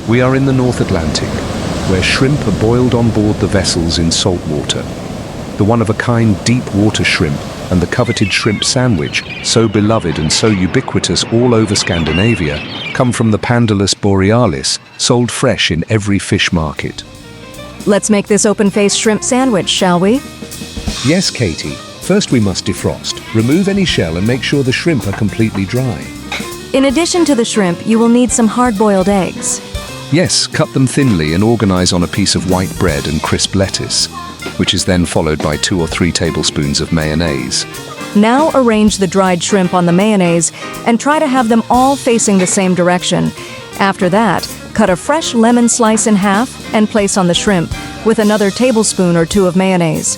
We are in the North Atlantic, where shrimp are boiled on board the vessels in salt water. The one-of-a-kind deep-water shrimp and the coveted shrimp sandwich, so beloved and so ubiquitous all over Scandinavia, come from the Pandalus borealis, sold fresh in every fish market. Let's make this open-faced shrimp sandwich, shall we? Yes, Katie. First we must defrost, remove any shell and make sure the shrimp are completely dry. In addition to the shrimp, you will need some hard-boiled eggs. Yes, cut them thinly and organize on a piece of white bread and crisp lettuce, which is then followed by 2 or 3 tablespoons of mayonnaise. Now arrange the dried shrimp on the mayonnaise and try to have them all facing the same direction. After that, cut a fresh lemon slice in half and place on the shrimp with another tablespoon or 2 of mayonnaise.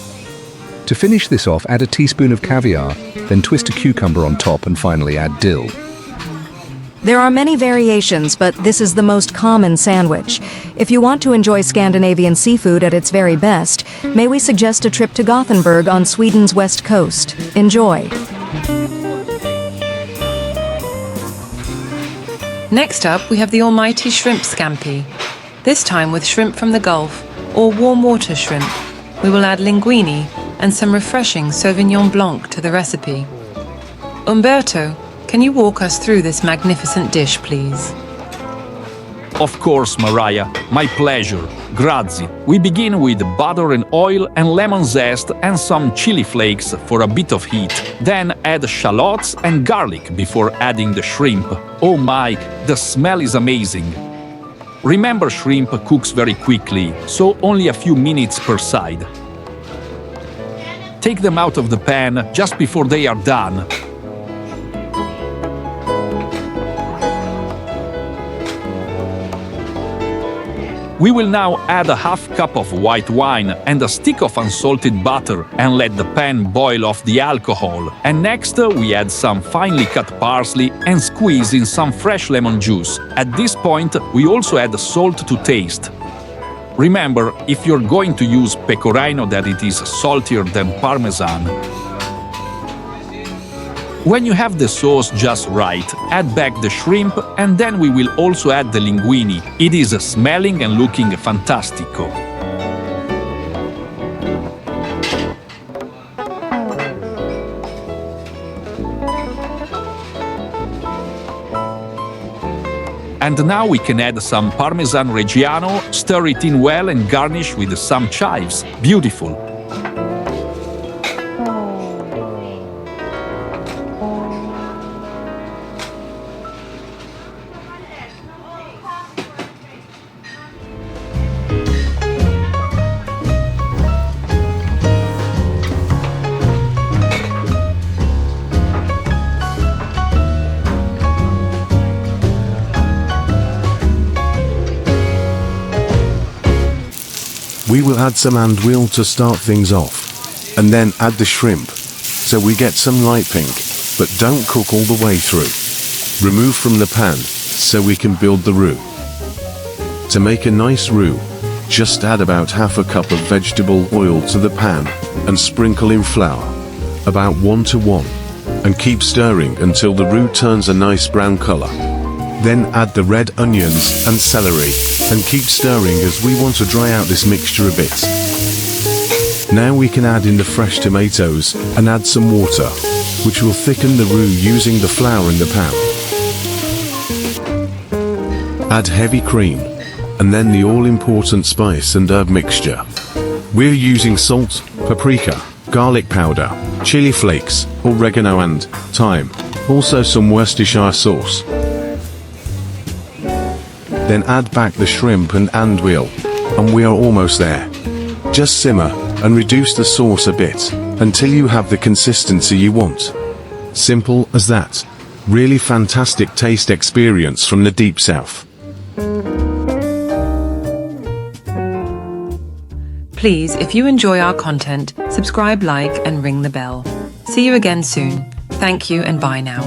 To finish this off, add a teaspoon of caviar, then twist a cucumber on top and finally add dill. There are many variations, but this is the most common sandwich. If you want to enjoy Scandinavian seafood at its very best, may we suggest a trip to Gothenburg on Sweden's west coast. Enjoy! Next up, we have the almighty shrimp scampi. This time with shrimp from the Gulf, or warm water shrimp. We will add linguine and some refreshing Sauvignon Blanc to the recipe. Umberto, can you walk us through this magnificent dish, please? Of course, Mariah. My pleasure. Grazie. We begin with butter and oil and lemon zest and some chili flakes for a bit of heat. Then add shallots and garlic before adding the shrimp. Oh my, the smell is amazing. Remember, shrimp cooks very quickly, so only a few minutes per side. Take them out of the pan just before they are done. We will now add a half cup of white wine and a stick of unsalted butter and let the pan boil off the alcohol. And next we add some finely cut parsley and squeeze in some fresh lemon juice. At this point we also add salt to taste. Remember, if you're going to use pecorino, that it is saltier than Parmesan. When you have the sauce just right, add back the shrimp and then we will also add the linguine. It is smelling and looking fantastico. And now we can add some Parmesan Reggiano, stir it in well and garnish with some chives. Beautiful! We will add some andouille to start things off, and then add the shrimp, so we get some light pink, but don't cook all the way through. Remove from the pan, so we can build the roux. To make a nice roux, just add about half a cup of vegetable oil to the pan, and sprinkle in flour, about 1 to 1, and keep stirring until the roux turns a nice brown color. Then add the red onions and celery, and keep stirring as we want to dry out this mixture a bit. Now we can add in the fresh tomatoes and add some water, which will thicken the roux using the flour in the pan. Add heavy cream, and then the all-important spice and herb mixture. We're using salt, paprika, garlic powder, chili flakes, oregano and thyme, also some Worcestershire sauce. Then add back the shrimp and andouille, and we are almost there. Just simmer and reduce the sauce a bit until you have the consistency you want. Simple as that. Really fantastic taste experience from the Deep South. Please, if you enjoy our content, subscribe, like, and ring the bell. See you again soon. Thank you and bye now.